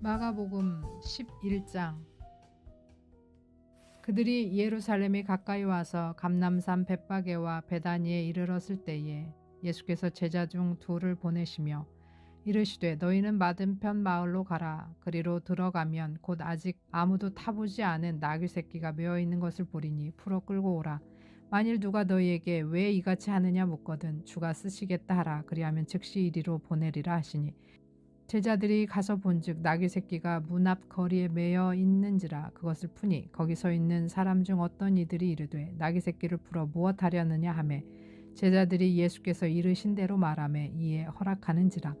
마가복음 11장. 그들이 예루살렘에 가까이 와서 감람산 벳바게와 베다니에 이르렀을 때에 예수께서 제자 중 둘을 보내시며 이르시되 너희는 맞은편 마을로 가라. 그리로 들어가면 곧 아직 아무도 타보지 않은 나귀 새끼가 메어 있는 것을 보리니 풀어 끌고 오라. 만일 누가 너희에게 왜 이같이 하느냐 묻거든 주가 쓰시겠다 하라. 그리하면 즉시 이리로 보내리라 하시니 제자들이 가서 본즉 나귀 새끼가 문 앞 거리에 매여 있는지라. 그것을 푸니 거기 서 있는 사람 중 어떤 이들이 이르되 나귀 새끼를 풀어 무엇하려느냐 하매 제자들이 예수께서 이르신 대로 말하매 이에 허락하는지라.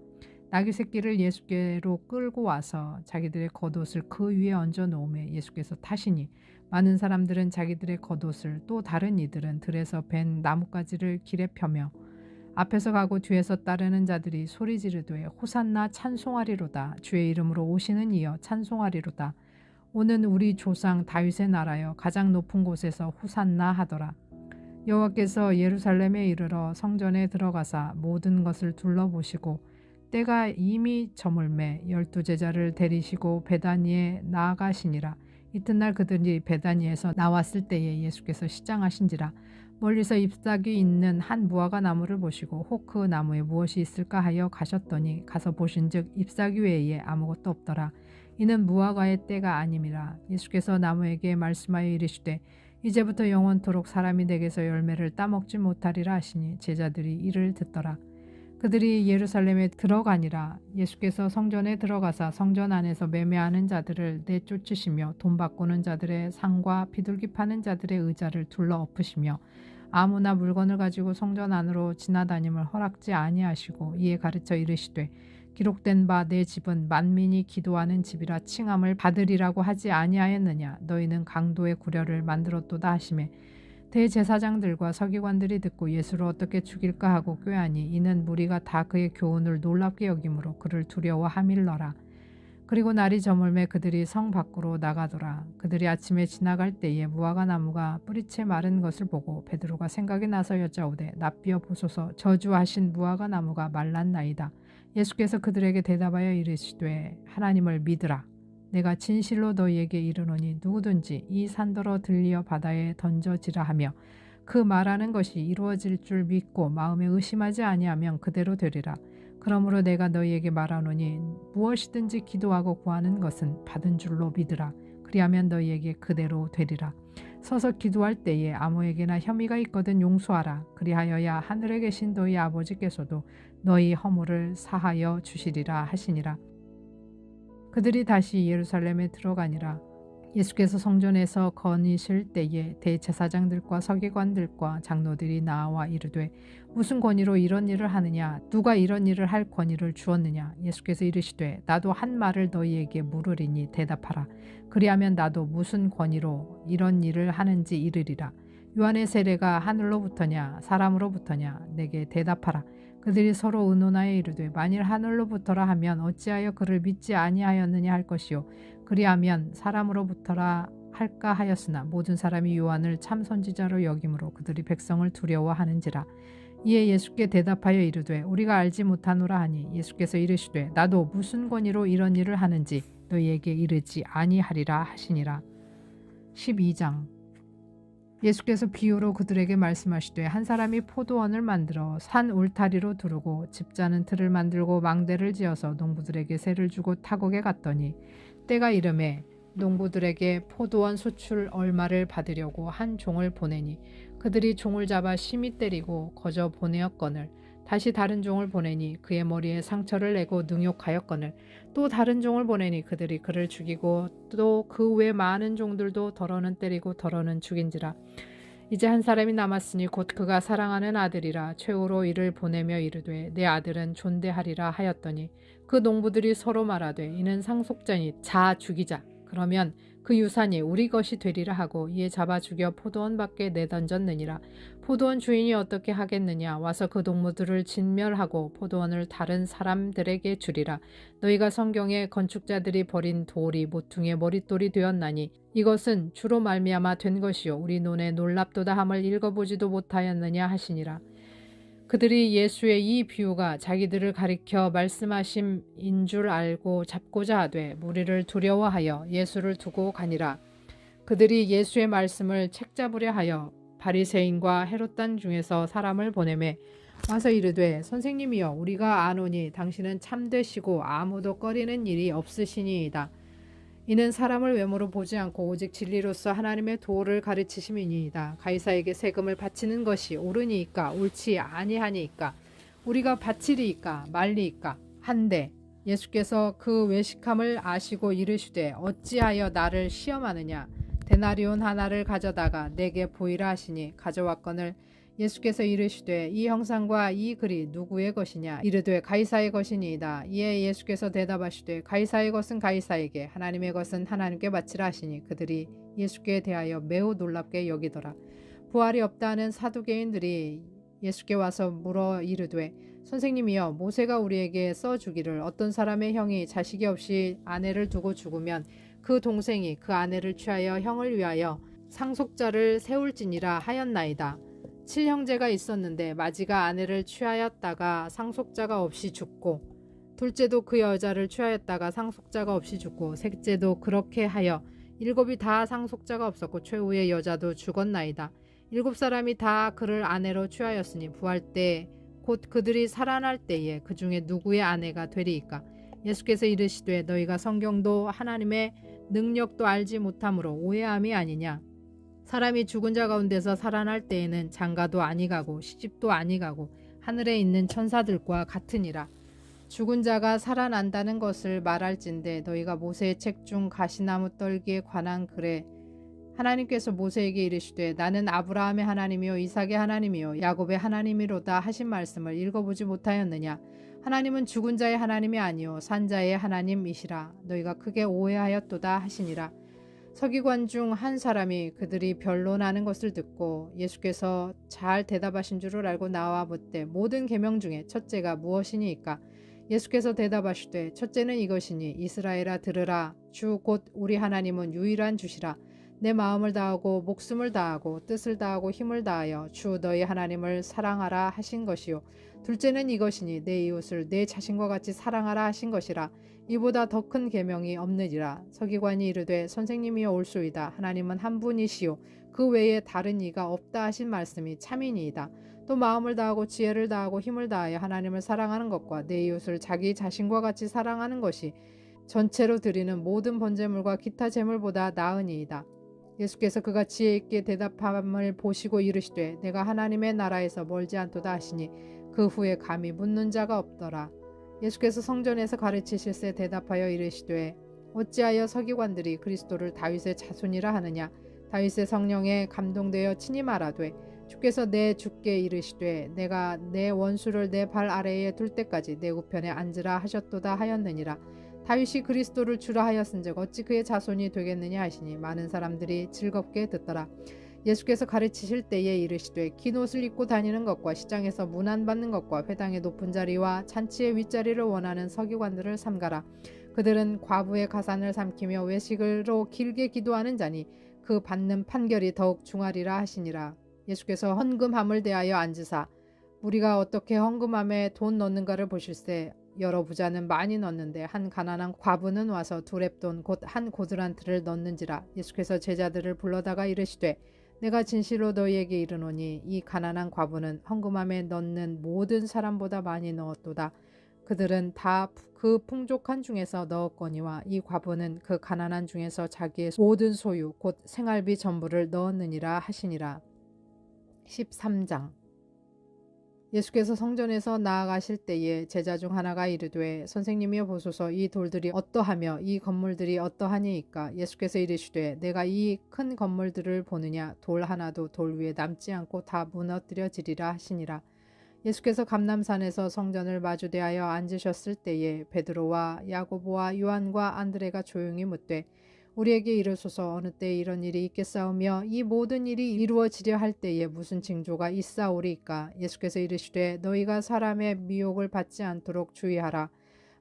나귀 새끼를 예수께로 끌고 와서 자기들의 겉옷을 그 위에 얹어 놓으매 예수께서 타시니 많은 사람들은 자기들의 겉옷을 또 다른 이들은 들에서 벤 나뭇가지를 길에 펴며 앞에서 가고 뒤에서 따르는 자들이 소리 지르되 호산나 찬송하리로다. 주의 이름으로 오시는 이여 찬송하리로다. 오는 우리 조상 다윗의 나라여 가장 높은 곳에서 호산나 하더라. 여호와께서 예루살렘에 이르러 성전에 들어가사 모든 것을 둘러보시고 때가 이미 저물매 12 제자를 데리시고 베다니에 나아가시니라. 이튿날 그들이 베다니에서 나왔을 때에 예수께서 시장하신지라. 멀리서 잎사귀 있는 한 무화과 나무를 보시고 혹 그 나무에 무엇이 있을까 하여 가셨더니 가서 보신즉 잎사귀 외에 아무것도 없더라. 이는 무화과의 때가 아님이라. 예수께서 나무에게 말씀하여 이르시되 이제부터 영원토록 사람이 내게서 열매를 따먹지 못하리라 하시니 제자들이 이를 듣더라. 그들이 예루살렘에 들어가니라. 예수께서 성전에 들어가사 성전 안에서 매매하는 자들을 내쫓으시며 돈 바꾸는 자들의 상과 비둘기 파는 자들의 의자를 둘러 엎으시며 아무나 물건을 가지고 성전 안으로 지나다님을 허락지 아니하시고 이에 가르쳐 이르시되 기록된 바 내 집은 만민이 기도하는 집이라 칭함을 받으리라고 하지 아니하였느냐. 너희는 강도의 구려를 만들었도다 하시매 대제사장들과 서기관들이 듣고 예수를 어떻게 죽일까 하고 꾀하니 이는 무리가 다 그의 교훈을 놀랍게 여김으로 그를 두려워함일러라. 그리고 날이 저물매 그들이 성 밖으로 나가더라. 그들이 아침에 지나갈 때에 무화과 나무가 뿌리채 마른 것을 보고 베드로가 생각이 나서 여짜오되 납비어 보소서 저주하신 무화과 나무가 말랐나이다. 예수께서 그들에게 대답하여 이르시되 하나님을 믿으라. 내가 진실로 너희에게 이르노니 누구든지 이 산더러 들리어 바다에 던져지라 하며 그 말하는 것이 이루어질 줄 믿고 마음에 의심하지 아니하면 그대로 되리라. 그러므로 내가 너희에게 말하노니 무엇이든지 기도하고 구하는 것은 받은 줄로 믿으라. 그리하면 너희에게 그대로 되리라. 서서 기도할 때에 아무에게나 혐의가 있거든 용서하라. 그리하여야 하늘에 계신 너희 아버지께서도 너희 허물을 사하여 주시리라 하시니라. 그들이 다시 예루살렘에 들어가니라. 예수께서 성전에서 거니실 때에 대제사장들과 서기관들과 장로들이 나와 이르되 무슨 권위로 이런 일을 하느냐. 누가 이런 일을 할 권위를 주었느냐. 예수께서 이르시되 나도 한 말을 너희에게 물으리니 대답하라. 그리하면 나도 무슨 권위로 이런 일을 하는지 이르리라. 요한의 세례가 하늘로부터냐 사람으로부터냐. 내게 대답하라. 그들이 서로 의논하여 이르되 만일 하늘로부터라 하면 어찌하여 그를 믿지 아니하였느냐 할 것이요 그리하면 사람으로부터라 할까 하였으나 모든 사람이 요한을 참 선지자로 여김으로 그들이 백성을 두려워하는지라. 이에 예수께 대답하여 이르되 우리가 알지 못하노라 하니 예수께서 이르시되 나도 무슨 권위로 이런 일을 하는지 너희에게 이르지 아니하리라 하시니라. 12장. 예수께서 비유로 그들에게 말씀하시되 한 사람이 포도원을 만들어 산 울타리로 두르고 집자는 틀을 만들고 망대를 지어서 농부들에게 세를 주고 타국에 갔더니 때가 이르매 농부들에게 포도원 수출 얼마를 받으려고 한 종을 보내니 그들이 종을 잡아 심히 때리고 거저 보내었거늘 다시 다른 종을 보내니 그의 머리에 상처를 내고 능욕하였거늘 또 다른 종을 보내니 그들이 그를 죽이고 또 그 외 많은 종들도 더러는 때리고 더러는 죽인지라. 이제 한 사람이 남았으니 곧 그가 사랑하는 아들이라. 최후로 이를 보내며 이르되 내 아들은 존대하리라 하였더니 그 농부들이 서로 말하되 이는 상속자니 자 죽이자. 그러면 그 유산이 우리 것이 되리라 하고 이에 잡아 죽여 포도원 밖에 내던졌느니라. 포도원 주인이 어떻게 하겠느냐. 와서 그 동무들을 진멸하고 포도원을 다른 사람들에게 주리라. 너희가 성경에 건축자들이 버린 돌이 모퉁이의 머릿돌이 되었나니 이것은 주로 말미암아 된 것이요 우리 눈에 놀랍도다 함을 읽어보지도 못하였느냐 하시니라. 그들이 예수의 이 비유가 자기들을 가리켜 말씀하심인 줄 알고 잡고자 하되 무리를 두려워하여 예수를 두고 가니라. 그들이 예수의 말씀을 책잡으려 하여 바리새인과 헤롯단 중에서 사람을 보내매 와서 이르되 선생님이여 우리가 아노니 당신은 참되시고 아무도 꺼리는 일이 없으시니이다. 이는 사람을 외모로 보지 않고 오직 진리로서 하나님의 도를 가르치심이니이다. 가이사에게 세금을 바치는 것이 옳으니이까 옳지 아니하니이까 우리가 바치리이까 말리이까 한데 예수께서 그 외식함을 아시고 이르시되 어찌하여 나를 시험하느냐. 데나리온 하나를 가져다가 내게 보이라 하시니 가져왔거늘 예수께서 이르시되 이 형상과 이 글이 누구의 것이냐. 이르되 가이사의 것이니이다. 이에 예수께서 대답하시되 가이사의 것은 가이사에게 하나님의 것은 하나님께 바치라 하시니 그들이 예수께 대하여 매우 놀랍게 여기더라. 부활이 없다는 사두개인들이 예수께 와서 물어 이르되 선생님이여 모세가 우리에게 써주기를 어떤 사람의 형이 자식이 없이 아내를 두고 죽으면 그 동생이 그 아내를 취하여 형을 위하여 상속자를 세울지니라 하였나이다. 7형제가 있었는데 마지가 아내를 취하였다가 상속자가 없이 죽고 둘째도 그 여자를 취하였다가 상속자가 없이 죽고 셋째도 그렇게 하여 7이 다 상속자가 없었고 최후의 여자도 죽었나이다. 7사람이 다 그를 아내로 취하였으니 부활 때 곧 그들이 살아날 때에 그 중에 누구의 아내가 되리이까. 예수께서 이르시되 너희가 성경도 하나님의 능력도 알지 못함으로 오해함이 아니냐. 사람이 죽은 자 가운데서 살아날 때에는 장가도 아니가고 시집도 아니가고 하늘에 있는 천사들과 같으니라. 죽은 자가 살아난다는 것을 말할진대 너희가 모세의 책 중 가시나무 떨기에 관한 글에 하나님께서 모세에게 이르시되 나는 아브라함의 하나님이요 이삭의 하나님이요 야곱의 하나님이로다 하신 말씀을 읽어보지 못하였느냐. 하나님은 죽은 자의 하나님이 아니요 산 자의 하나님이시라. 너희가 크게 오해하였도다 하시니라. 서기관 중 한 사람이 그들이 변론하는 것을 듣고 예수께서 잘 대답하신 줄을 알고 나와 묻되 모든 계명 중에 첫째가 무엇이니이까. 예수께서 대답하시되 첫째는 이것이니 이스라엘아 들으라. 주 곧 우리 하나님은 유일한 주시라. 내 마음을 다하고 목숨을 다하고 뜻을 다하고 힘을 다하여 주 너희 하나님을 사랑하라 하신 것이요. 둘째는 이것이니 내 이웃을 내 자신과 같이 사랑하라 하신 것이라. 이보다 더 큰 계명이 없느니라. 서기관이 이르되 선생님이여 옳소이다. 하나님은 한 분이시요 그 외에 다른 이가 없다 하신 말씀이 참이니이다. 또 마음을 다하고 지혜를 다하고 힘을 다하여 하나님을 사랑하는 것과 내 이웃을 자기 자신과 같이 사랑하는 것이 전체로 드리는 모든 번제물과 기타 제물보다 나으니이다. 예수께서 그가 지혜 있게 대답함을 보시고 이르시되 내가 하나님의 나라에서 멀지 않도다 하시니 그 후에 감히 묻는 자가 없더라. 예수께서 성전에서 가르치실세 대답하여 이르시되 어찌하여 서기관들이 그리스도를 다윗의 자손이라 하느냐. 다윗의 성령에 감동되어 친히 말하되 주께서 내 주께 이르시되 내가 내 원수를 내 발 아래에 둘 때까지 내 우편에 앉으라 하셨도다 하였느니라. 다윗이 그리스도를 주라 하였은즉 어찌 그의 자손이 되겠느냐 하시니 많은 사람들이 즐겁게 듣더라. 예수께서 가르치실 때에 이르시되 긴 옷을 입고 다니는 것과 시장에서 문안받는 것과 회당의 높은 자리와 잔치의 윗자리를 원하는 서기관들을 삼가라. 그들은 과부의 가산을 삼키며 외식으로 길게 기도하는 자니 그 받는 판결이 더욱 중하리라 하시니라. 예수께서 헌금함을 대하여 앉으사 우리가 어떻게 헌금함에 돈 넣는가를 보실세. 여러 부자는 많이 넣는데 한 가난한 과부는 와서 2렙돈 곧 한 고드란트를 넣는지라. 예수께서 제자들을 불러다가 이르시되 내가 진실로 너희에게 이르노니 이 가난한 과부는 헌금함에 넣는 모든 사람보다 많이 넣었도다. 그들은 다 그 풍족한 중에서 넣었거니와 이 과부는 그 가난한 중에서 자기의 모든 소유 곧 생활비 전부를 넣었느니라 하시니라. 13장. 예수께서 성전에서 나아가실 때에 제자 중 하나가 이르되 선생님이여 보소서 이 돌들이 어떠하며 이 건물들이 어떠하니이까. 예수께서 이르시되 내가 이 큰 건물들을 보느냐. 돌 하나도 돌 위에 남지 않고 다 무너뜨려지리라 하시니라. 예수께서 감람산에서 성전을 마주대하여 앉으셨을 때에 베드로와 야고보와 요한과 안드레가 조용히 묻되 우리에게 이르소서 어느 때에 이런 일이 있겠사오며 이 모든 일이 이루어지려 할 때에 무슨 징조가 있사오리이까. 예수께서 이르시되 너희가 사람의 미혹을 받지 않도록 주의하라.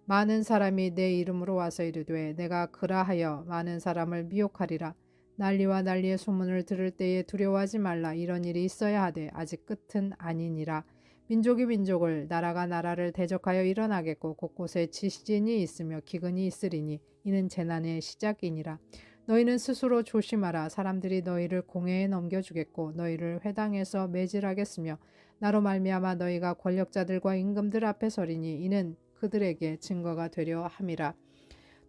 많은 사람이 내 이름으로 와서 이르되 내가 그라하여 많은 사람을 미혹하리라. 난리와 난리의 소문을 들을 때에 두려워하지 말라. 이런 일이 있어야 하되 아직 끝은 아니니라. 민족이 민족을 나라가 나라를 대적하여 일어나겠고 곳곳에 지진이 있으며 기근이 있으리니 이는 재난의 시작이니라. 너희는 스스로 조심하라. 사람들이 너희를 공회에 넘겨주겠고 너희를 회당에서 매질하겠으며 나로 말미암아 너희가 권력자들과 임금들 앞에 서리니 이는 그들에게 증거가 되려 함이라.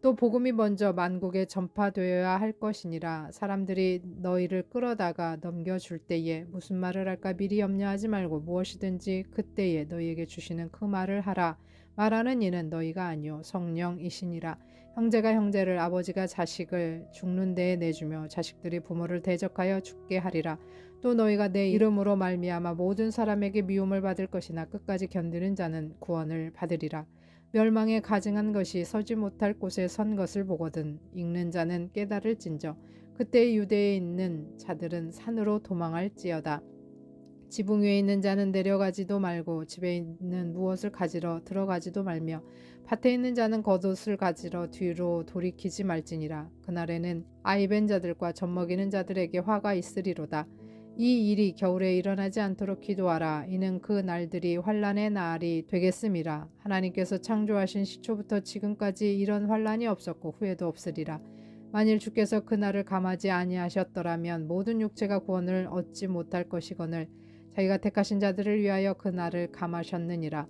또 복음이 먼저 만국에 전파되어야 할 것이니라. 사람들이 너희를 끌어다가 넘겨줄 때에 무슨 말을 할까 미리 염려하지 말고 무엇이든지 그때에 너희에게 주시는 그 말을 하라. 말하는 이는 너희가 아니요 성령이시니라. 형제가 형제를 아버지가 자식을 죽는 데에 내주며 자식들이 부모를 대적하여 죽게 하리라. 또 너희가 내 이름으로 말미암아 모든 사람에게 미움을 받을 것이나 끝까지 견디는 자는 구원을 받으리라. 멸망에 가증한 것이 서지 못할 곳에 선 것을 보거든 읽는 자는 깨달을진저 그때 유대에 있는 자들은 산으로 도망할지어다. 지붕 위에 있는 자는 내려가지도 말고 집에 있는 무엇을 가지러 들어가지도 말며 밭에 있는 자는 겉옷을 가지러 뒤로 돌이키지 말지니라. 그날에는 아이벤 자들과 젖먹이는 자들에게 화가 있으리로다. 이 일이 겨울에 일어나지 않도록 기도하라. 이는 그 날들이 환난의 날이 되겠음이라. 하나님께서 창조하신 시초부터 지금까지 이런 환난이 없었고 후에도 없으리라. 만일 주께서 그 날을 감하지 아니하셨더라면 모든 육체가 구원을 얻지 못할 것이거늘 자기가 택하신 자들을 위하여 그 날을 감하셨느니라.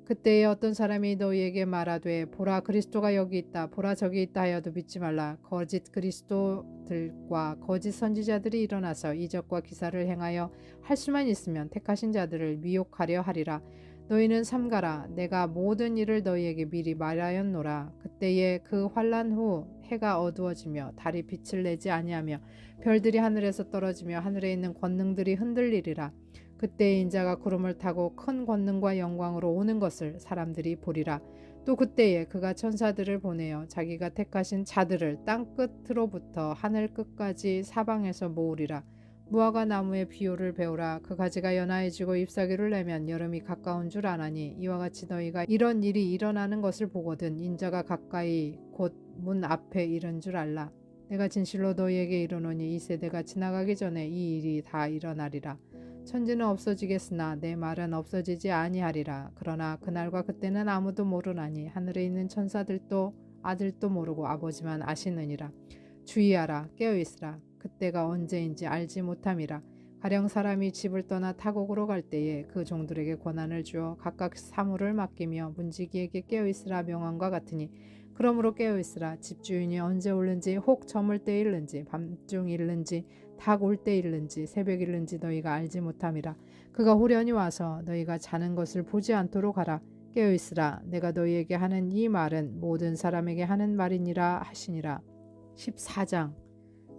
그때에 어떤 사람이 너희에게 말하되 보라 그리스도가 여기 있다 보라 저기 있다 하여도 믿지 말라. 거짓 그리스도들과 거짓 선지자들이 일어나서 이적과 기사를 행하여 할 수만 있으면 택하신 자들을 미혹하려 하리라. 너희는 삼가라. 내가 모든 일을 너희에게 미리 말하였노라. 그때에 그 환난 후 해가 어두워지며 달이 빛을 내지 아니하며 별들이 하늘에서 떨어지며 하늘에 있는 권능들이 흔들리리라. 그때 인자가 구름을 타고 큰 권능과 영광으로 오는 것을 사람들이 보리라. 또 그때에 그가 천사들을 보내어 자기가 택하신 자들을 땅 끝으로부터 하늘 끝까지 사방에서 모으리라. 무화과 나무의 비유를 배우라. 그 가지가 연하해지고 잎사귀를 내면 여름이 가까운 줄 아나니 이와 같이 너희가 이런 일이 일어나는 것을 보거든 인자가 가까이 곧 문 앞에 이른 줄 알라. 내가 진실로 너희에게 이르노니 이 세대가 지나가기 전에 이 일이 다 일어나리라. 천지는 없어지겠으나 내 말은 없어지지 아니하리라. 그러나 그날과 그때는 아무도 모르나니 하늘에 있는 천사들도 아들도 모르고 아버지만 아시느니라. 주의하라. 깨어있으라. 그때가 언제인지 알지 못함이라. 가령 사람이 집을 떠나 타국으로 갈 때에 그 종들에게 권한을 주어 각각 사물을 맡기며 문지기에게 깨어있으라 명함과 같으니 그러므로 깨어있으라. 집주인이 언제 오는지 혹 저물 때 일는지 밤중 일는지 닭 올 때 일는지 새벽 일는지 너희가 알지 못함이라. 그가 후련히 와서 너희가 자는 것을 보지 않도록 하라. 깨어있으라. 내가 너희에게 하는 이 말은 모든 사람에게 하는 말이니라 하시니라. 14장.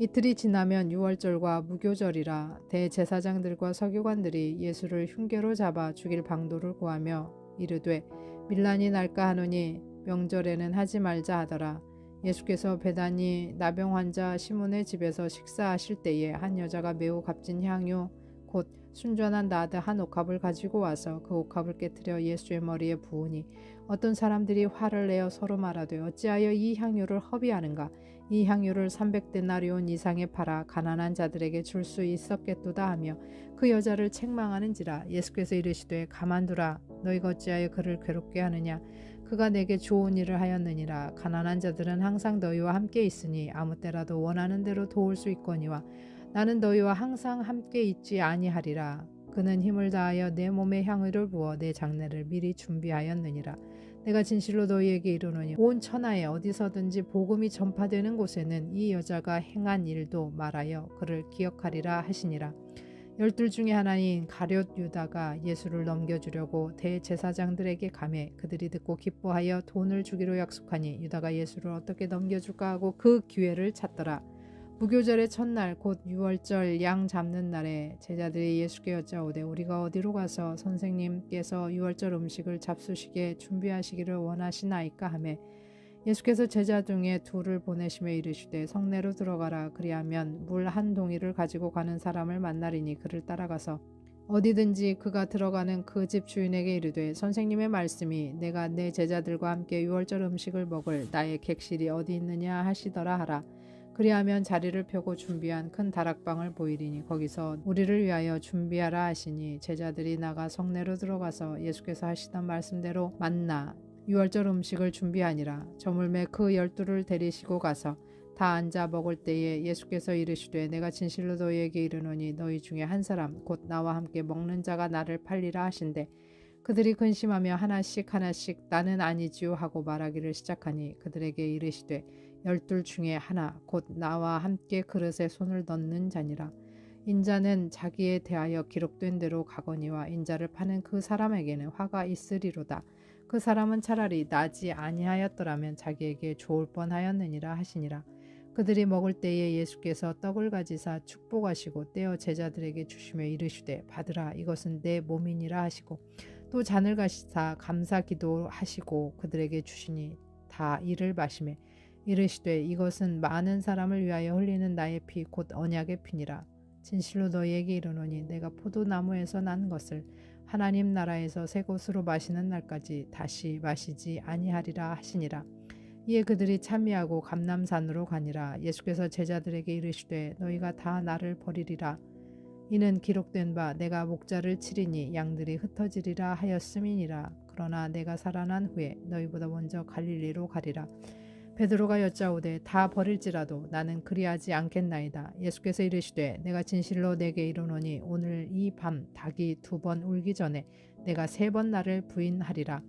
이틀이 지나면 유월절과 무교절이라. 대제사장들과 서기관들이 예수를 흉계로 잡아 죽일 방도를 구하며 이르되 밀란이 날까 하노니 명절에는 하지 말자 하더라. 예수께서 베다니 나병 환자 시몬의 집에서 식사하실 때에 한 여자가 매우 값진 향유 곧 순전한 나드 한 옥합을 가지고 와서 그 옥합을 깨뜨려 예수의 머리에 부으니 어떤 사람들이 화를 내어 서로 말하되 어찌하여 이 향유를 허비하는가. 이 향유를 300데나리온 이상에 팔아 가난한 자들에게 줄 수 있었겠도다 하며 그 여자를 책망하는지라. 예수께서 이르시되 가만두라. 너희가 어찌하여 그를 괴롭게 하느냐. 그가 내게 좋은 일을 하였느니라. 가난한 자들은 항상 너희와 함께 있으니 아무 때라도 원하는 대로 도울 수 있거니와 나는 너희와 항상 함께 있지 아니하리라. 그는 힘을 다하여 내 몸에 향유를 부어 내 장례를 미리 준비하였느니라. 내가 진실로 너희에게 이르노니 온 천하에 어디서든지 복음이 전파되는 곳에는 이 여자가 행한 일도 말하여 그를 기억하리라 하시니라. 12 중에 하나인 가룟 유다가 예수를 넘겨주려고 대제사장들에게 가매 그들이 듣고 기뻐하여 돈을 주기로 약속하니 유다가 예수를 어떻게 넘겨줄까 하고 그 기회를 찾더라. 무교절의 첫날 곧 유월절 양 잡는 날에 제자들이 예수께 여짜오되 우리가 어디로 가서 선생님께서 유월절 음식을 잡수시게 준비하시기를 원하시나이까 하매 예수께서 제자 중에 둘을 보내시며 이르시되 성내로 들어가라. 그리하면 물 한 동이를 가지고 가는 사람을 만나리니 그를 따라가서 어디든지 그가 들어가는 그 집 주인에게 이르되 선생님의 말씀이 내가 내 제자들과 함께 유월절 음식을 먹을 나의 객실이 어디 있느냐 하시더라 하라. 그리하면 자리를 펴고 준비한 큰 다락방을 보이리니 거기서 우리를 위하여 준비하라 하시니 제자들이 나가 성내로 들어가서 예수께서 하시던 말씀대로 만나 유월절 음식을 준비하니라. 저물매 그 12를 데리시고 가서 다 앉아 먹을 때에 예수께서 이르시되 내가 진실로 너희에게 이르노니 너희 중에 한 사람 곧 나와 함께 먹는 자가 나를 팔리라 하신대. 그들이 근심하며 하나씩 나는 아니지요 하고 말하기를 시작하니 그들에게 이르시되 12 중에 하나 곧 나와 함께 그릇에 손을 넣는 자니라. 인자는 자기에 대하여 기록된 대로 가거니와 인자를 파는 그 사람에게는 화가 있으리로다. 그 사람은 차라리 나지 아니하였더라면 자기에게 좋을 뻔하였느니라 하시니라. 그들이 먹을 때에 예수께서 떡을 가지사 축복하시고 떼어 제자들에게 주시며 이르시되 받으라 이것은 내 몸이니라 하시고 또 잔을 가시사 감사 기도하시고 그들에게 주시니 다 이를 마시매 이르시되 이것은 많은 사람을 위하여 흘리는 나의 피 곧 언약의 피니라. 진실로 너희에게 이르노니 내가 포도나무에서 난 것을 하나님 나라에서 새 것으로 마시는 날까지 다시 마시지 아니하리라 하시니라. 이에 그들이 참미하고 감람산으로 가니라. 예수께서 제자들에게 이르시되 너희가 다 나를 버리리라. 이는 기록된 바 내가 목자를 치리니 양들이 흩어지리라 하였음이니라. 그러나 내가 살아난 후에 너희보다 먼저 갈릴리로 가리라. 베드로가 여짜오되 다 버릴지라도 나는 그리하지 않겠나이다. 예수께서 이르시되 내가 진실로 내게 이르노니 오늘 이 밤 닭이 2번 울기 전에 내가 3번 나를 부인하리라.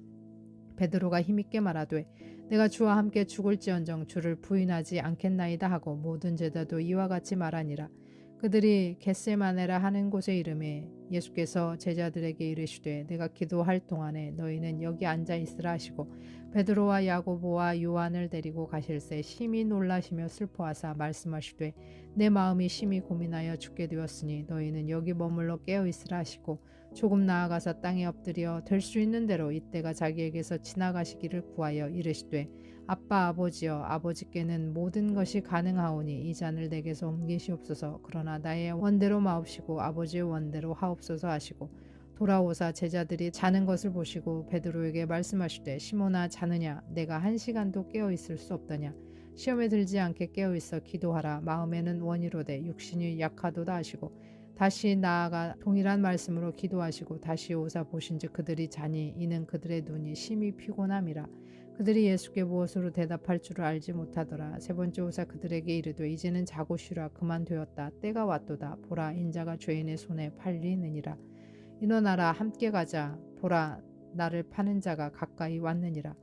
베드로가 힘있게 말하되 내가 주와 함께 죽을지언정 주를 부인하지 않겠나이다 하고 모든 제자도 이와 같이 말하니라. 그들이 겟세마네라 하는 곳에 이르매 예수께서 제자들에게 이르시되 내가 기도할 동안에 너희는 여기 앉아 있으라 하시고 베드로와 야고보와 요한을 데리고 가실새 심히 놀라시며 슬퍼하사 말씀하시되 내 마음이 심히 고민하여 죽게 되었으니 너희는 여기 머물러 깨어 있으라 하시고 조금 나아가서 땅에 엎드려 될 수 있는 대로 이때가 자기에게서 지나가시기를 구하여 이르시되 아빠 아버지여 아버지께는 모든 것이 가능하오니 이 잔을 내게서 옮기시옵소서. 그러나 나의 원대로 마옵시고 아버지의 원대로 하옵소서 하시고 돌아오사 제자들이 자는 것을 보시고 베드로에게 말씀하시되 시몬아 자느냐 내가 1시간도 깨어 있을 수 없더냐. 시험에 들지 않게 깨어 있어 기도하라. 마음에는 원이로되 육신이 약하도다 하시고 다시 나아가 동일한 말씀으로 기도하시고 다시 오사 보신즉 그들이 자니 이는 그들의 눈이 심히 피곤함이라. 그들이 예수께 무엇으로 대답할 줄을 알지 못하더라. 3번째 오사 그들에게 이르되 이제는 자고 쉬라. 그만 되었다. 때가 왔도다. 보라 인자가 죄인의 손에 팔리느니라. 일어나라 함께 가자. 보라 나를 파는 자가 가까이 왔느니라.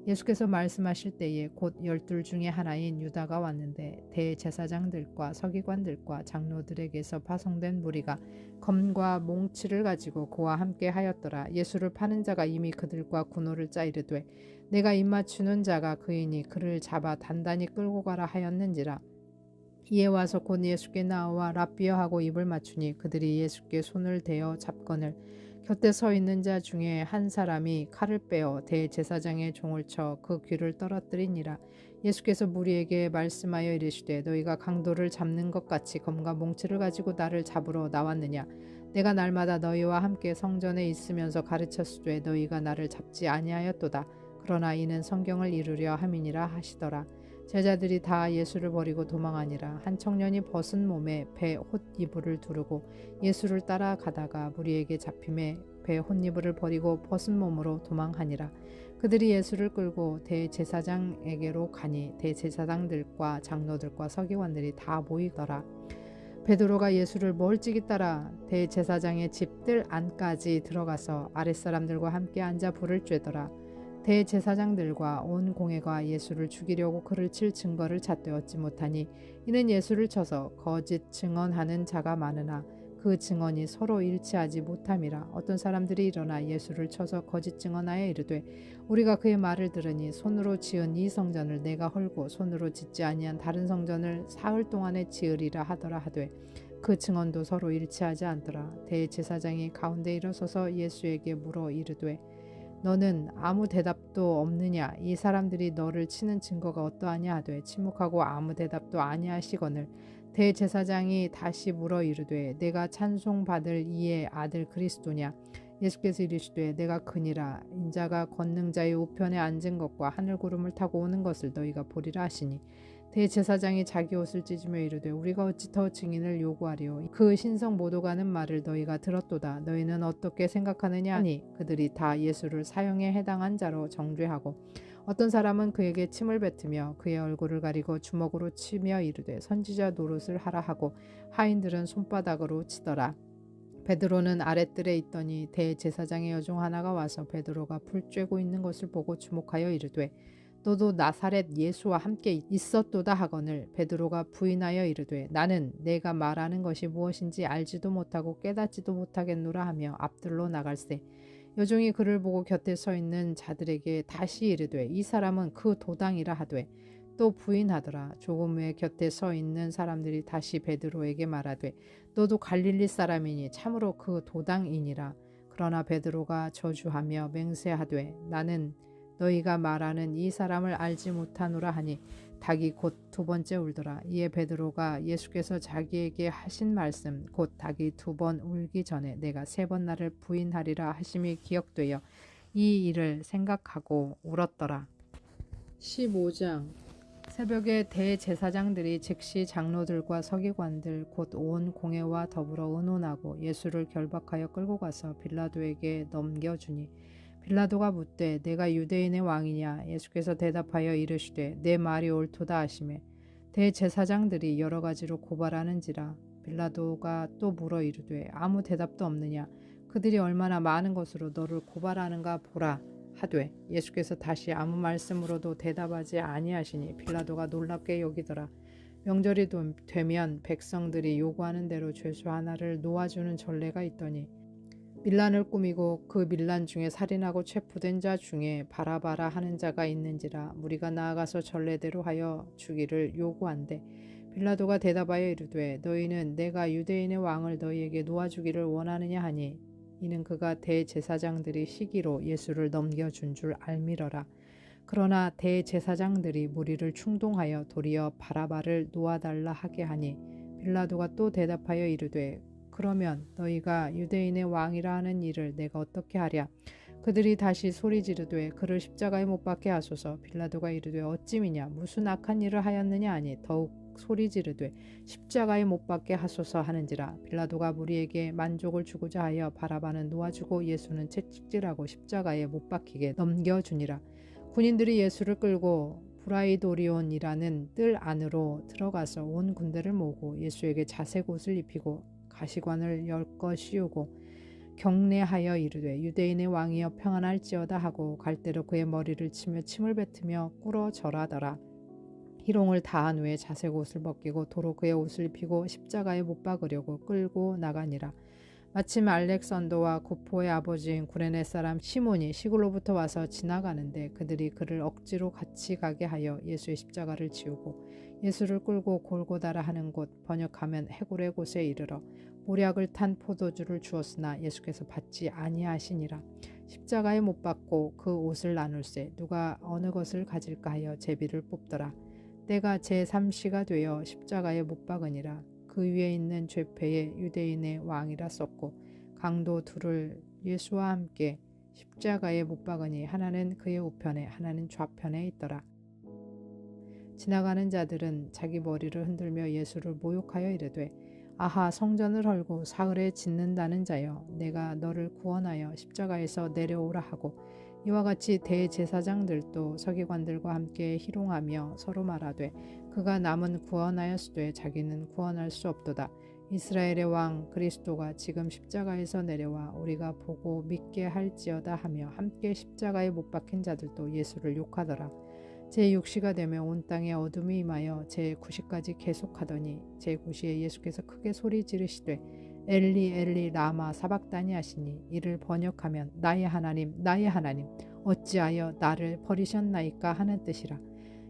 예수께서 말씀하실 때에 곧 12 중에 하나인 유다가 왔는데 대제사장들과 서기관들과 장로들에게서 파송된 무리가 검과 몽치를 가지고 그와 함께 하였더라. 예수를 파는 자가 이미 그들과 군호를 짜 이르되 내가 입맞추는 자가 그이니 그를 잡아 단단히 끌고 가라 하였는지라. 이에 와서 곧 예수께 나와 랍비여 하고 입을 맞추니 그들이 예수께 손을 대어 잡거늘 곁에 서 있는 자 중에 한 사람이 칼을 빼어 대제사장의 종을 쳐 그 귀를 떨어뜨리니라. 예수께서 무리에게 말씀하여 이르시되 너희가 강도를 잡는 것 같이 검과 몽치를 가지고 나를 잡으러 나왔느냐. 내가 날마다 너희와 함께 성전에 있으면서 가르쳤으되 너희가 나를 잡지 아니하였도다. 그러나 이는 성경을 이루려 함이니라 하시더라. 제자들이 다 예수를 버리고 도망하니라. 한 청년이 벗은 몸에 배 홑이불을 두르고 예수를 따라가다가 무리에게 잡힘에 배 홑이불을 버리고 벗은 몸으로 도망하니라. 그들이 예수를 끌고 대제사장에게로 가니 대제사장들과 장로들과 서기관들이 다 모이더라. 베드로가 예수를 멀찍이 따라 대제사장의 집들 안까지 들어가서 아랫사람들과 함께 앉아 불을 쬐더라. 대제사장들과 온 공회가 예수를 죽이려고 그를 칠 증거를 찾되 얻지 못하니 이는 예수를 쳐서 거짓 증언하는 자가 많으나 그 증언이 서로 일치하지 못함이라. 어떤 사람들이 일어나 예수를 쳐서 거짓 증언하여 이르되 우리가 그의 말을 들으니 손으로 지은 이 성전을 내가 헐고 손으로 짓지 아니한 다른 성전을 사흘 동안에 지으리라 하더라 하되 그 증언도 서로 일치하지 않더라. 대제사장이 가운데 일어서서 예수에게 물어 이르되 너는 아무 대답도 없느냐. 이 사람들이 너를 치는 증거가 어떠하냐 하되 침묵하고 아무 대답도 아니하시거늘 대제사장이 다시 물어 이르되 내가 찬송받을 이의 아들 그리스도냐. 예수께서 이르시되 내가 그니라. 인자가 권능자의 우편에 앉은 것과 하늘 구름을 타고 오는 것을 너희가 보리라 하시니 대제사장이 자기 옷을 찢으며 이르되 우리가 어찌 더 증인을 요구하리요. 그 신성 모두가 하는 말을 너희가 들었도다. 너희는 어떻게 생각하느냐 하니 그들이 다 예수를 사형에 해당한 자로 정죄하고 어떤 사람은 그에게 침을 뱉으며 그의 얼굴을 가리고 주먹으로 치며 이르되 선지자 노릇을 하라 하고 하인들은 손바닥으로 치더라. 베드로는 아랫뜰에 있더니 대제사장의 여종 하나가 와서 베드로가 불 쬐고 있는 것을 보고 주목하여 이르되 너도 나사렛 예수와 함께 있었도다 하거늘 베드로가 부인하여 이르되 나는 내가 말하는 것이 무엇인지 알지도 못하고 깨닫지도 못하겠노라 하며 앞들로 나갈새 여종이 그를 보고 곁에 서 있는 자들에게 다시 이르되 이 사람은 그 도당이라 하되 또 부인하더라. 조금 후에 곁에 서 있는 사람들이 다시 베드로에게 말하되 너도 갈릴리 사람이니 참으로 그 도당이니라. 그러나 베드로가 저주하며 맹세하되 나는 너희가 말하는 이 사람을 알지 못하노라 하니 닭이 곧 두 번째 울더라. 이에 베드로가 예수께서 자기에게 하신 말씀 곧 닭이 두 번 울기 전에 내가 세 번 나를 부인하리라 하심이 기억되어 이 일을 생각하고 울었더라. 15장 새벽에 대제사장들이 즉시 장로들과 서기관들 곧 온 공회와 더불어 의논하고 예수를 결박하여 끌고 가서 빌라도에게 넘겨주니 빌라도가 묻되 내가 유대인의 왕이냐 예수께서 대답하여 이르시되 내 말이 옳도다 하시매 대제사장들이 여러 가지로 고발하는지라 빌라도가 또 물어 이르되 아무 대답도 없느냐 그들이 얼마나 많은 것으로 너를 고발하는가 보라 하되 예수께서 다시 아무 말씀으로도 대답하지 아니하시니 빌라도가 놀랍게 여기더라. 명절이 되면 백성들이 요구하는 대로 죄수 하나를 놓아주는 전례가 있더니 밀란을 꾸미고 그 밀란 중에 살인하고 체포된 자 중에 바라바라 하는 자가 있는지라 무리가 나아가서 전례대로 하여 주기를 요구한대 빌라도가 대답하여 이르되 너희는 내가 유대인의 왕을 너희에게 놓아주기를 원하느냐 하니 이는 그가 대제사장들이 시기로 예수를 넘겨준 줄 알미러라. 그러나 대제사장들이 무리를 충동하여 도리어 바라바를 놓아달라 하게 하니 빌라도가 또 대답하여 이르되 그러면 너희가 유대인의 왕이라 하는 일을 내가 어떻게 하랴. 그들이 다시 소리 지르되 그를 십자가에 못 박게 하소서. 빌라도가 이르되 어찌미냐 무슨 악한 일을 하였느냐 하니 더욱 소리 지르되 십자가에 못 박게 하소서 하는지라. 빌라도가 무리에게 만족을 주고자 하여 바라바는 놓아주고 예수는 채찍질하고 십자가에 못 박히게 넘겨주니라. 군인들이 예수를 끌고 브라이도리온이라는 뜰 안으로 들어가서 온 군대를 모으고 예수에게 자색 옷을 입히고 가시관을 열 씌우고 경례하여 이르되 유대인의 왕이여 평안할지어다 하고 갈대로 그의 머리를 치며 침을 뱉으며 꿇어 절하더라. 희롱을 다한 후에 자색 옷을 벗기고 도로 그의 옷을 입히고 십자가에 못 박으려고 끌고 나가니라. 마침 알렉산더와 고포의 아버지인 구레네 사람 시몬이 시골로부터 와서 지나가는데 그들이 그를 억지로 같이 가게 하여 예수의 십자가를 지우고 예수를 끌고 골고다라 하는 곳 번역하면 해골의 곳에 이르러 모략을 탄 포도주를 주었으나 예수께서 받지 아니하시니라. 십자가에 못 박고 그 옷을 나눌세 누가 어느 것을 가질까 하여 제비를 뽑더라. 때가 제3시가 되어 십자가에 못 박으니라. 그 위에 있는 죄패에 유대인의 왕이라 썼고 강도 둘을 예수와 함께 십자가에 못 박으니 하나는 그의 우편에 하나는 좌편에 있더라. 지나가는 자들은 자기 머리를 흔들며 예수를 모욕하여 이르되 아하 성전을 헐고 사흘에 짓는다는 자여 내가 너를 구원하여 십자가에서 내려오라 하고 이와 같이 대제사장들도 서기관들과 함께 희롱하며 서로 말하되 그가 남은 구원하였으되 자기는 구원할 수 없도다. 이스라엘의 왕 그리스도가 지금 십자가에서 내려와 우리가 보고 믿게 할지어다 하며 함께 십자가에 못 박힌 자들도 예수를 욕하더라. 제6시가 되면 온 땅에 어둠이 임하여 제9시까지 계속하더니 제9시에 예수께서 크게 소리 지르시되 엘리 엘리 라마 사박다니 하시니 이를 번역하면 나의 하나님 나의 하나님 어찌하여 나를 버리셨나이까 하는 뜻이라.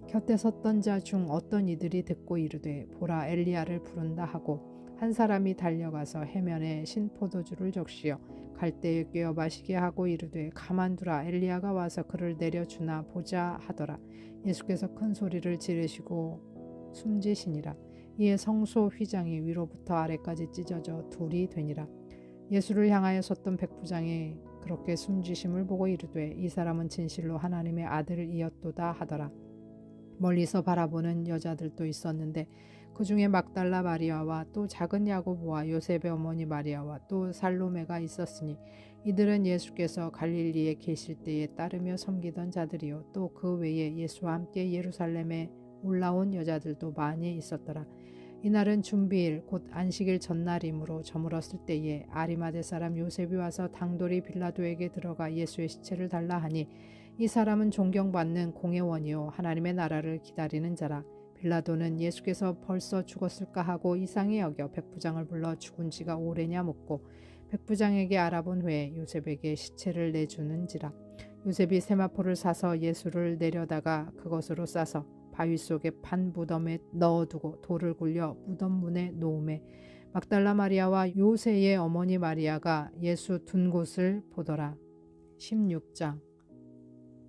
곁에 섰던 자 중 어떤 이들이 듣고 이르되 보라 엘리야를 부른다 하고 한 사람이 달려가서 해면에 신포도주를 적시어 갈대에 꿰어 마시게 하고 이르되 가만두라 엘리야가 와서 그를 내려주나 보자 하더라. 예수께서 큰 소리를 지르시고 숨지시니라. 이에 성소 휘장이 위로부터 아래까지 찢어져 둘이 되니라. 예수를 향하여 섰던 백부장이 그렇게 숨지심을 보고 이르되 이 사람은 진실로 하나님의 아들이었도다 하더라. 멀리서 바라보는 여자들도 있었는데 그 중에 막달라 마리아와 또 작은 야고보와 요셉의 어머니 마리아와 또 살로메가 있었으니 이들은 예수께서 갈릴리에 계실 때에 따르며 섬기던 자들이요 또 그 외에 예수와 함께 예루살렘에 올라온 여자들도 많이 있었더라. 이날은 준비일 곧 안식일 전날이므로 저물었을 때에 아리마대 사람 요셉이 와서 당돌이 빌라도에게 들어가 예수의 시체를 달라 하니 이 사람은 존경받는 공회원이요 하나님의 나라를 기다리는 자라. 빌라도는 예수께서 벌써 죽었을까 하고 이상히 여겨 백부장을 불러 죽은 지가 오래냐 묻고 백부장에게 알아본 후에 요셉에게 시체를 내주는지라. 요셉이 세마포를 사서 예수를 내려다가 그것으로 싸서 바위 속에 판 무덤에 넣어두고 돌을 굴려 무덤 문에 놓음에 막달라 마리아와 요새의 어머니 마리아가 예수 둔 곳을 보더라. 16장.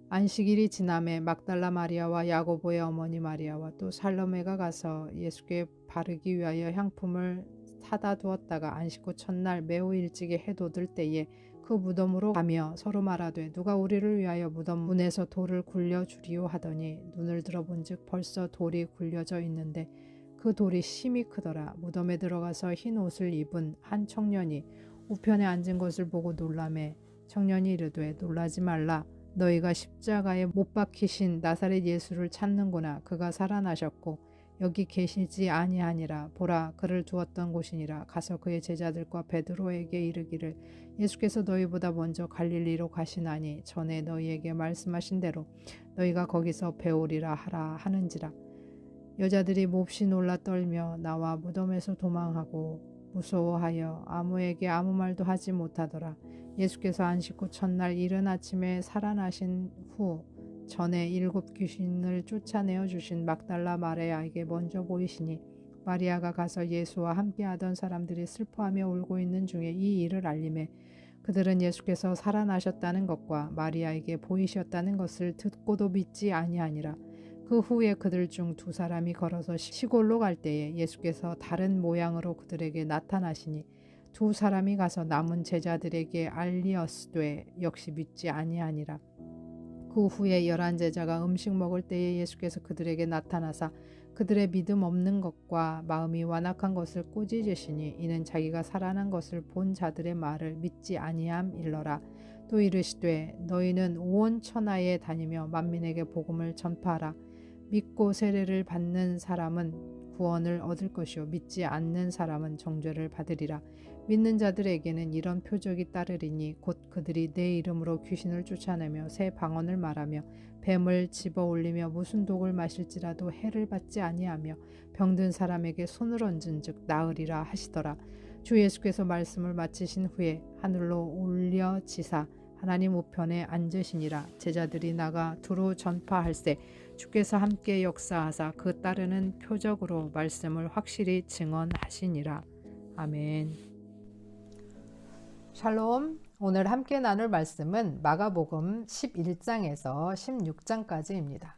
안식일이 지남에 막달라 마리아와 야고보의 어머니 마리아와 또 살로메가 가서 예수께 바르기 위하여 향품을 사다 두었다가 안식 후 첫날 매우 일찍이 해 돋을 때에 그 무덤으로 가며 서로 말하되 누가 우리를 위하여 무덤 문에서 돌을 굴려 주리오 하더니 눈을 들어본즉 벌써 돌이 굴려져 있는데 그 돌이 심히 크더라. 무덤에 들어가서 흰 옷을 입은 한 청년이 우편에 앉은 것을 보고 놀라매 청년이 이르되 놀라지 말라. 너희가 십자가에 못 박히신 나사렛 예수를 찾는구나. 그가 살아나셨고 여기 계시지 아니하니라. 보라 그를 두었던 곳이니라. 가서 그의 제자들과 베드로에게 이르기를 예수께서 너희보다 먼저 갈릴리로 가시나니 전에 너희에게 말씀하신 대로 너희가 거기서 배우리라 하라 하는지라. 여자들이 몹시 놀라 떨며 나와 무덤에서 도망하고 무서워하여 아무에게 아무 말도 하지 못하더라. 예수께서 안식 후 첫날 이른 아침에 살아나신 후 전에 7 귀신을 쫓아내어 주신 막달라 마리아에게 먼저 보이시니 마리아가 가서 예수와 함께하던 사람들이 슬퍼하며 울고 있는 중에 이 일을 알림해 그들은 예수께서 살아나셨다는 것과 마리아에게 보이셨다는 것을 듣고도 믿지 아니하니라. 그 후에 그들 중 2 사람이 걸어서 시골로 갈 때에 예수께서 다른 모양으로 그들에게 나타나시니 2 사람이 가서 남은 제자들에게 알리었으되 역시 믿지 아니하니라. 그 후에 11 제자가 음식 먹을 때에 예수께서 그들에게 나타나사 그들의 믿음 없는 것과 마음이 완악한 것을 꾸짖으시니 이는 자기가 살아난 것을 본 자들의 말을 믿지 아니함일러라. 또 이르시되 너희는 온 천하에 다니며 만민에게 복음을 전파하라. 믿고 세례를 받는 사람은 구원을 얻을 것이요 믿지 않는 사람은 정죄를 받으리라. 믿는 자들에게는 이런 표적이 따르리니 곧 그들이 내 이름으로 귀신을 쫓아내며 새 방언을 말하며 뱀을 집어 올리며 무슨 독을 마실지라도 해를 받지 아니하며 병든 사람에게 손을 얹은즉 나으리라 하시더라. 주 예수께서 말씀을 마치신 후에 하늘로 올려지사 하나님 우편에 앉으시니라. 제자들이 나가 두루 전파할세 주께서 함께 역사하사 그 따르는 표적으로 말씀을 확실히 증언하시니라. 아멘. 샬롬. 오늘 함께 나눌 말씀은 마가복음 11장에서 16장까지입니다.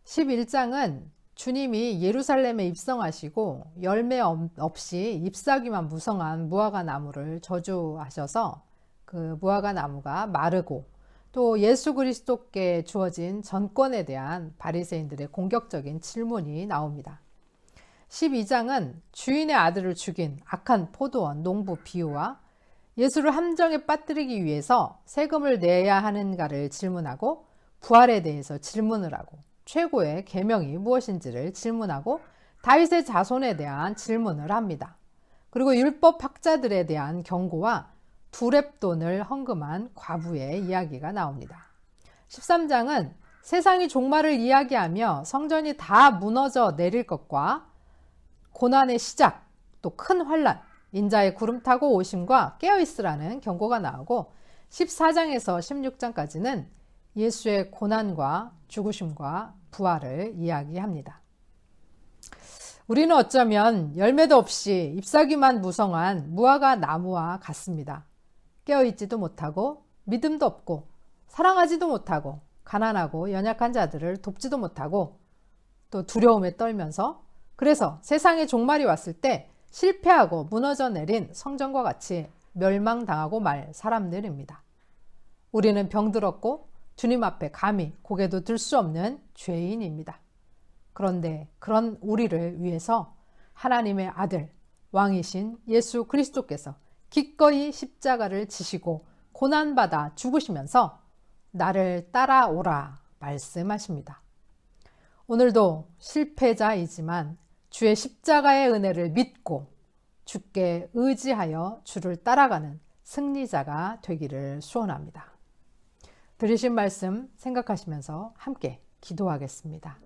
11장은 주님이 예루살렘에 입성하시고 열매 없이 잎사귀만 무성한 무화과 나무를 저주하셔서 그 무화과 나무가 마르고 또 예수 그리스도께 주어진 전권에 대한 바리새인들의 공격적인 질문이 나옵니다. 12장은 주인의 아들을 죽인 악한 포도원 농부 비유와 예수를 함정에 빠뜨리기 위해서 세금을 내야 하는가를 질문하고 부활에 대해서 질문을 하고 최고의 계명이 무엇인지를 질문하고 다윗의 자손에 대한 질문을 합니다. 그리고 율법 학자들에 대한 경고와 두렙돈을 헌금한 과부의 이야기가 나옵니다. 13장은 세상이 종말을 이야기하며 성전이 다 무너져 내릴 것과 고난의 시작, 또 큰 환난, 인자의 구름 타고 오심과 깨어있으라는 경고가 나오고 14장에서 16장까지는 예수의 고난과 죽으심과 부활을 이야기합니다. 우리는 어쩌면 열매도 없이 잎사귀만 무성한 무화과 나무와 같습니다. 깨어있지도 못하고 믿음도 없고 사랑하지도 못하고 가난하고 연약한 자들을 돕지도 못하고 또 두려움에 떨면서 그래서 세상의 종말이 왔을 때 실패하고 무너져 내린 성전과 같이 멸망당하고 말 사람들입니다. 우리는 병들었고 주님 앞에 감히 고개도 들 수 없는 죄인입니다. 그런데 그런 우리를 위해서 하나님의 아들, 왕이신 예수 그리스도께서 기꺼이 십자가를 지시고 고난받아 죽으시면서 나를 따라오라 말씀하십니다. 오늘도 실패자이지만 주의 십자가의 은혜를 믿고 주께 의지하여 주를 따라가는 승리자가 되기를 소원합니다. 들으신 말씀 생각하시면서 함께 기도하겠습니다.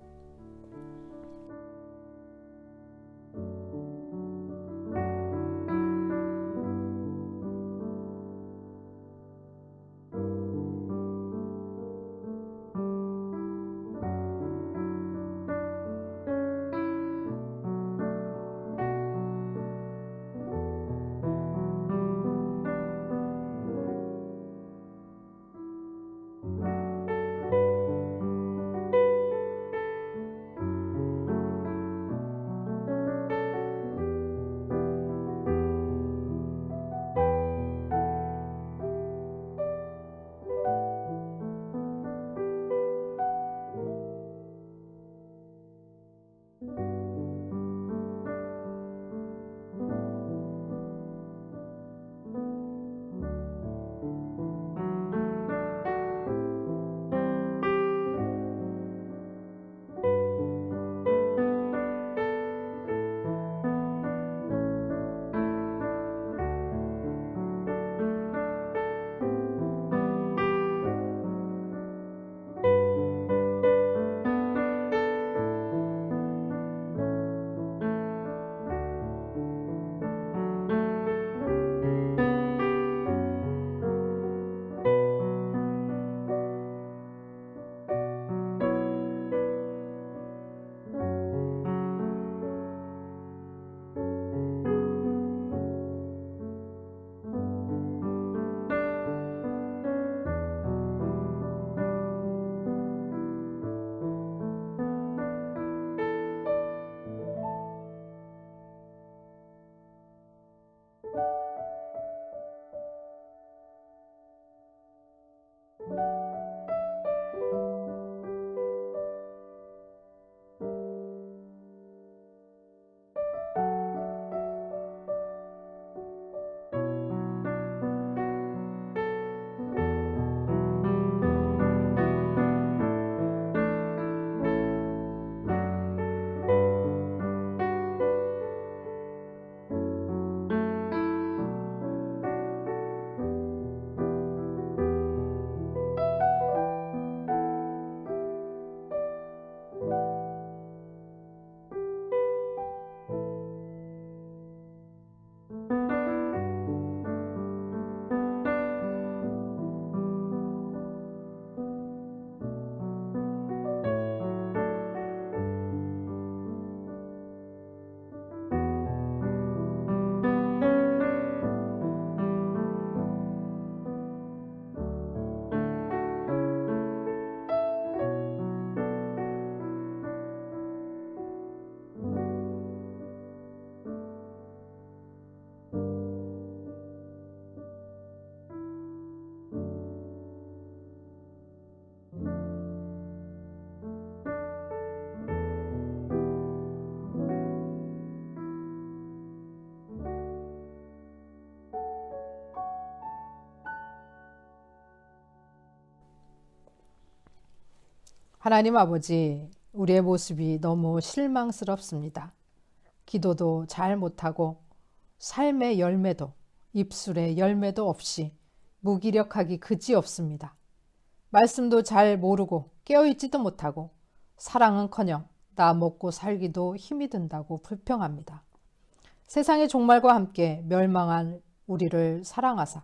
하나님 아버지, 우리의 모습이 너무 실망스럽습니다. 기도도 잘 못하고 삶의 열매도 입술의 열매도 없이 무기력하기 그지없습니다. 말씀도 잘 모르고 깨어있지도 못하고 사랑은커녕 나 먹고 살기도 힘이 든다고 불평합니다. 세상의 종말과 함께 멸망한 우리를 사랑하사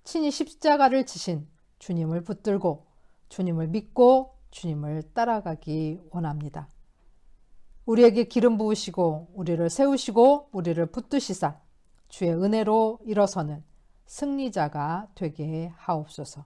친히 십자가를 지신 주님을 붙들고 주님을 믿고 주님을 따라가기 원합니다. 우리에게 기름 부으시고 우리를 세우시고 우리를 붙드시사 주의 은혜로 일어서는 승리자가 되게 하옵소서.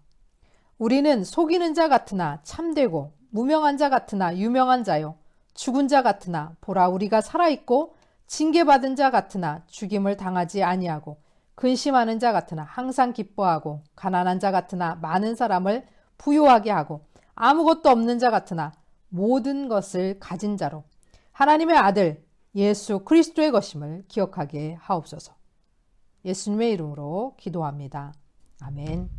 우리는 속이는 자 같으나 참되고 무명한 자 같으나 유명한 자요 죽은 자 같으나 보라 우리가 살아있고 징계받은 자 같으나 죽임을 당하지 아니하고 근심하는 자 같으나 항상 기뻐하고 가난한 자 같으나 많은 사람을 부요하게 하고 아무것도 없는 자 같으나 모든 것을 가진 자로 하나님의 아들 예수 그리스도의 것임을 기억하게 하옵소서. 예수님의 이름으로 기도합니다. 아멘.